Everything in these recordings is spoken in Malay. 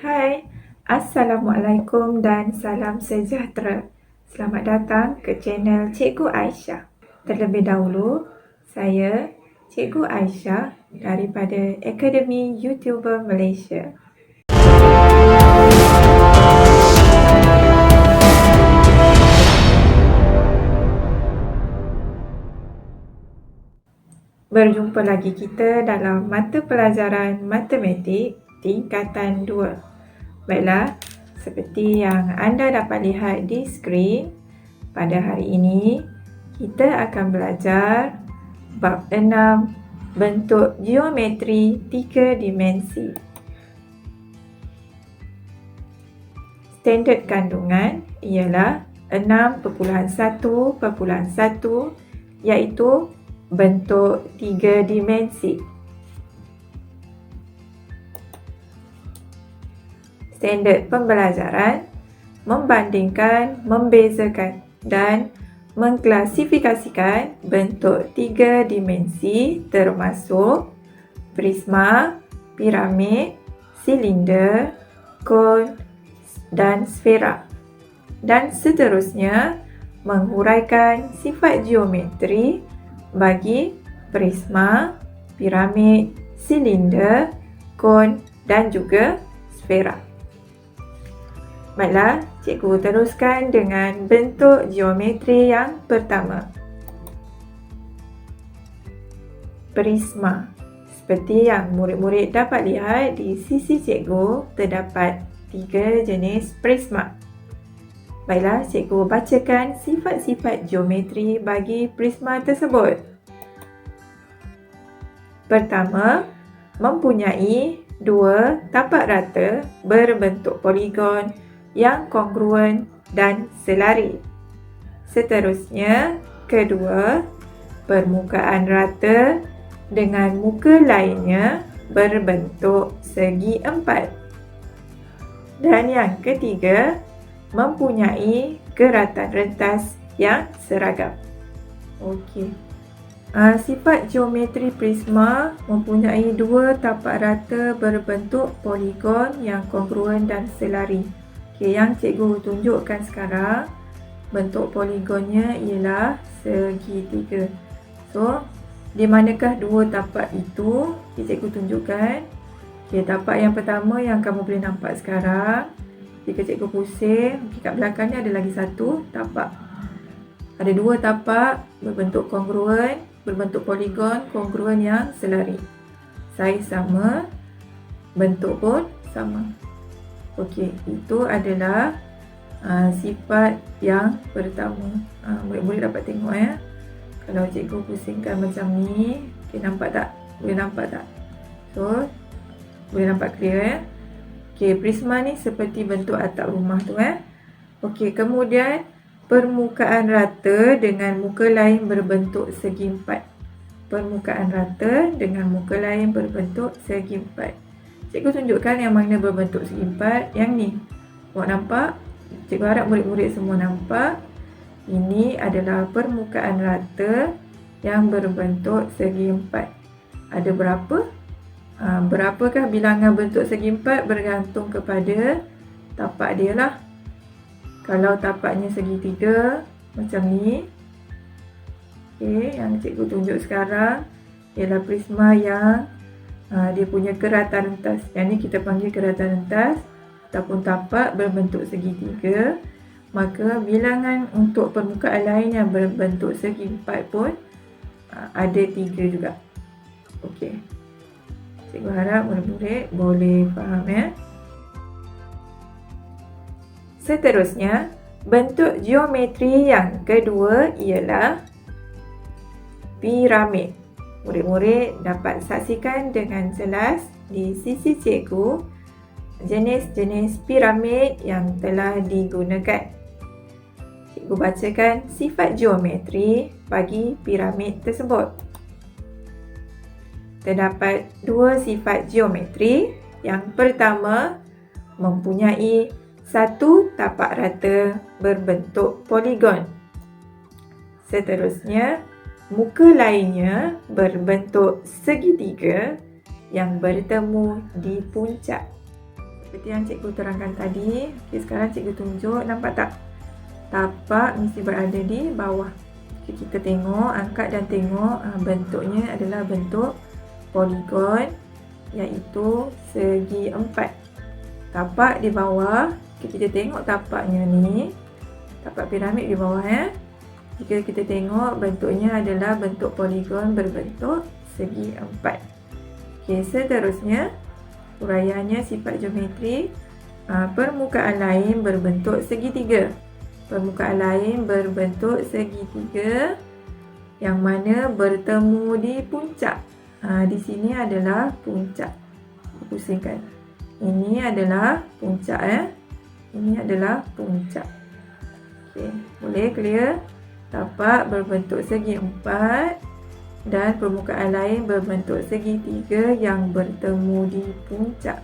Hai, Assalamualaikum dan salam sejahtera. Selamat datang ke channel Cikgu Aisyah. Terlebih dahulu, saya Cikgu Aisyah daripada Akademi YouTuber Malaysia. Berjumpa lagi kita dalam mata pelajaran matematik tingkatan 2. Baiklah, seperti yang anda dapat lihat di skrin, pada hari ini kita akan belajar bab 6 bentuk geometri 3 dimensi. Standard kandungan ialah 6.1.1 iaitu bentuk 3 dimensi. Standard pembelajaran membandingkan, membezakan dan mengklasifikasikan bentuk 3 dimensi termasuk prisma, piramid, silinder, kon dan sfera. Dan seterusnya menghuraikan sifat geometri bagi prisma, piramid, silinder, kon dan juga sfera. Baiklah, cikgu teruskan dengan bentuk geometri yang pertama. Prisma. Seperti yang murid-murid dapat lihat di sisi cikgu, terdapat 3 jenis prisma. Baiklah, cikgu bacakan sifat-sifat geometri bagi prisma tersebut. Pertama, mempunyai 2 tapak rata berbentuk poligon yang kongruen dan selari. Seterusnya, kedua, permukaan rata dengan muka lainnya berbentuk segi empat. Dan yang ketiga, mempunyai keratan rentas yang seragam. Okey. Sifat geometri prisma mempunyai 2 tapak rata berbentuk poligon yang kongruen dan selari. Okey, yang cikgu tunjukkan sekarang, bentuk poligonnya ialah segitiga. So, di manakah 2 tapak itu? Cikgu tunjukkan. Okey, tapak yang pertama yang kamu boleh nampak sekarang. Jika cikgu pusing, kat belakangnya ada lagi 1 tapak. Ada 2 tapak berbentuk kongruen, berbentuk poligon kongruen yang selari. Saiz sama, bentuk pun sama. Okey, itu adalah sifat yang pertama. Murid-murid dapat tengok ya. Kalau cikgu pusingkan macam ni, okay, nampak tak? Boleh nampak tak? So, boleh nampak clear ya. Okey, prisma ni seperti bentuk atap rumah tu Okey, kemudian permukaan rata dengan muka lain berbentuk segi empat. Permukaan rata dengan muka lain berbentuk segi empat. Cikgu tunjukkan yang mana berbentuk segi empat. Yang ni. Awak nampak? Cikgu harap murid-murid semua nampak. Ini adalah permukaan rata yang berbentuk segi empat. Ada berapa? Berapakah bilangan bentuk segi empat bergantung kepada tapak dia lah. Kalau tapaknya segitiga macam ni, okay, yang cikgu tunjuk sekarang ialah prisma yang dia punya keratan rentas. Yang ni kita panggil keratan rentas ataupun tapak berbentuk segitiga. Maka bilangan untuk permukaan lain yang berbentuk segi empat pun ada 3 juga. Okey. Cikgu harap murid-murid boleh faham ya. Seterusnya, bentuk geometri yang kedua ialah piramid. Murid-murid dapat saksikan dengan jelas di sisi cikgu jenis-jenis piramid yang telah digunakan. Cikgu bacakan sifat geometri bagi piramid tersebut. Terdapat 2 sifat geometri. Yang pertama, mempunyai 1 tapak rata berbentuk poligon. Seterusnya, muka lainnya berbentuk segitiga yang bertemu di puncak. Seperti yang cikgu terangkan tadi. Okey, sekarang cikgu tunjuk, nampak tak? Tapak mesti berada di bawah. Okay, kita tengok, angkat dan tengok, bentuknya adalah bentuk poligon, iaitu segi 4. Tapak di bawah. Okay, kita tengok tapaknya ni, tapak piramid di bawah ya. Jika kita tengok, bentuknya adalah bentuk poligon berbentuk segi 4. Okay, seterusnya uraiannya sifat geometri. Permukaan lain berbentuk segitiga. Permukaan lain berbentuk segitiga yang mana bertemu di puncak. Di sini adalah puncak. Pusingkan. Ini adalah puncak ya. Ini adalah puncak. Okey, boleh clear? Tapak berbentuk segi 4 dan permukaan lain berbentuk segitiga yang bertemu di puncak.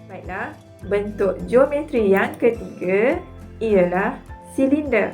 Baiklah, bentuk geometri yang ketiga ialah silinder.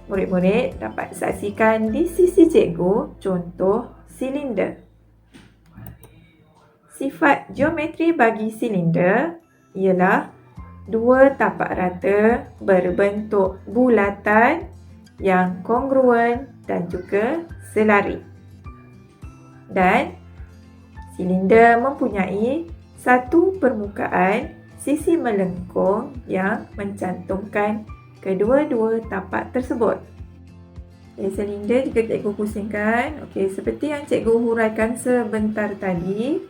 Murid-murid dapat saksikan di sisi cikgu contoh silinder. Sifat geometri bagi silinder ialah dua tapak rata berbentuk bulatan yang kongruen dan juga selari. Dan silinder mempunyai satu permukaan sisi melengkung yang mencantumkan kedua-dua tapak tersebut. Okay, silinder jika cikgu pusingkan, seperti yang cikgu huraikan sebentar tadi,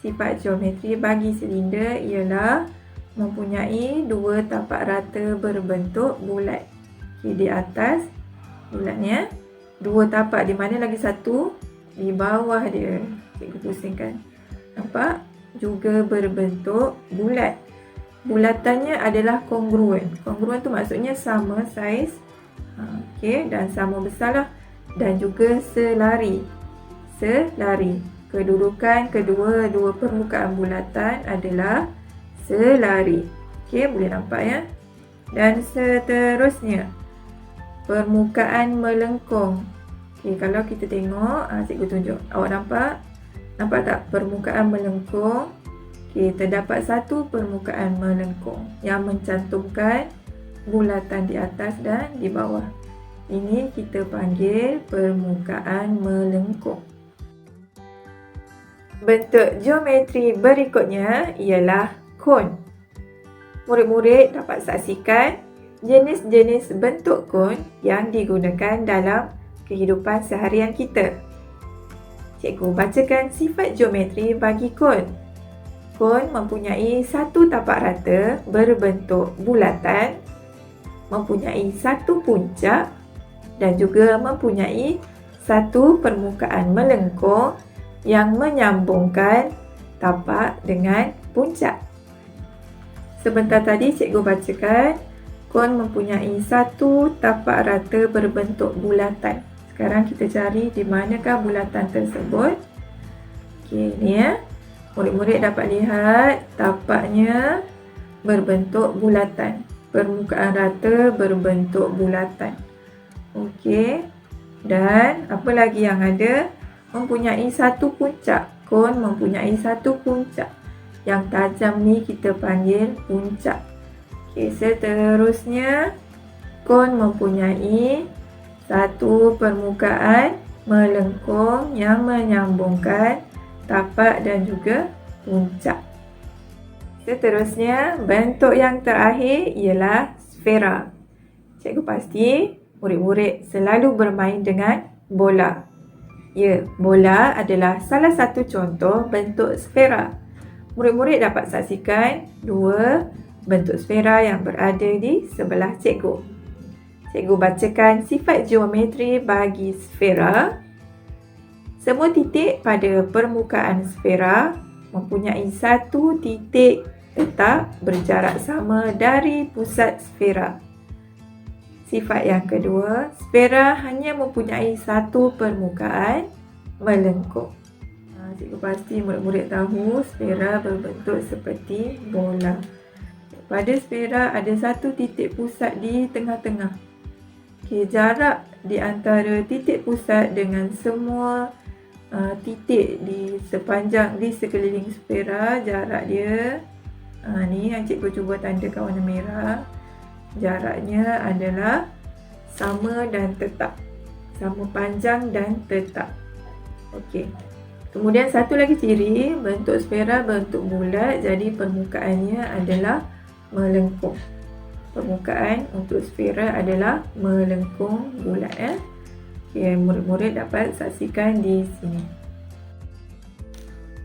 sifat geometri bagi silinder ialah mempunyai dua tapak rata berbentuk bulat. Di atas bulatnya, dua tapak, di mana lagi satu? Di bawah dia. Cikgu pusingkan. Nampak? Juga berbentuk bulat. Bulatannya adalah kongruen. Kongruen tu maksudnya sama saiz. Dan sama besar lah. Dan juga selari. Selari. Kedudukan kedua-dua permukaan bulatan adalah selari. Boleh nampak ya? Dan seterusnya, permukaan melengkung. Kalau kita tengok, cikgu tunjuk. Awak nampak? Nampak tak permukaan melengkung? Terdapat satu permukaan melengkung yang mencantumkan bulatan di atas dan di bawah. Ini kita panggil permukaan melengkung. Bentuk geometri berikutnya ialah kon. Murid-murid dapat saksikan jenis-jenis bentuk kon yang digunakan dalam kehidupan seharian kita. Cikgu bacakan sifat geometri bagi kon. Kon mempunyai satu tapak rata berbentuk bulatan, mempunyai satu puncak dan juga mempunyai satu permukaan melengkung yang menyambungkan tapak dengan puncak. Sebentar tadi cikgu bacakan kon mempunyai satu tapak rata berbentuk bulatan. Sekarang kita cari di manakah bulatan tersebut. Ni ya. Murid-murid dapat lihat tapaknya berbentuk bulatan. Permukaan rata berbentuk bulatan. Dan apa lagi yang ada? Mempunyai satu puncak. Kon mempunyai satu puncak. Yang tajam ni kita panggil puncak. Seterusnya, kon mempunyai satu permukaan melengkung yang menyambungkan tapak dan juga puncak. Seterusnya, bentuk yang terakhir ialah sfera. Cikgu pasti murid-murid selalu bermain dengan bola. Ya, bola adalah salah satu contoh bentuk sfera. Murid-murid dapat saksikan dua bentuk sfera yang berada di sebelah cikgu. Cikgu bacakan sifat geometri bagi sfera. Semua titik pada permukaan sfera mempunyai satu titik tetap berjarak sama dari pusat sfera. Sifat yang kedua, sfera hanya mempunyai satu permukaan melengkung. Cikgu pasti murid-murid tahu sfera berbentuk seperti bola. Pada sfera ada satu titik pusat di tengah-tengah. Jarak di antara titik pusat dengan semua titik di sekeliling sfera, jarak dia Ni yang cikgu cuba tandakan warna merah. Jaraknya adalah sama dan tetap. Sama panjang dan tetap. Okey. Kemudian satu lagi ciri, bentuk sfera bentuk bulat, jadi permukaannya adalah melengkung. Permukaan untuk sfera adalah melengkung bulat. Okay, murid-murid dapat saksikan di sini.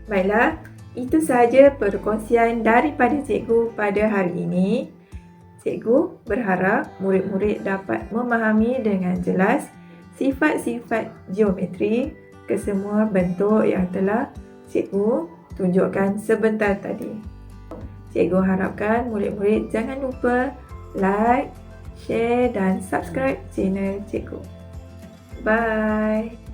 Baiklah, itu sahaja perkongsian daripada cikgu pada hari ini. Cikgu berharap murid-murid dapat memahami dengan jelas sifat-sifat geometri kesemua bentuk yang telah cikgu tunjukkan sebentar tadi. Cikgu harapkan murid-murid jangan lupa like, share dan subscribe channel cikgu. Bye.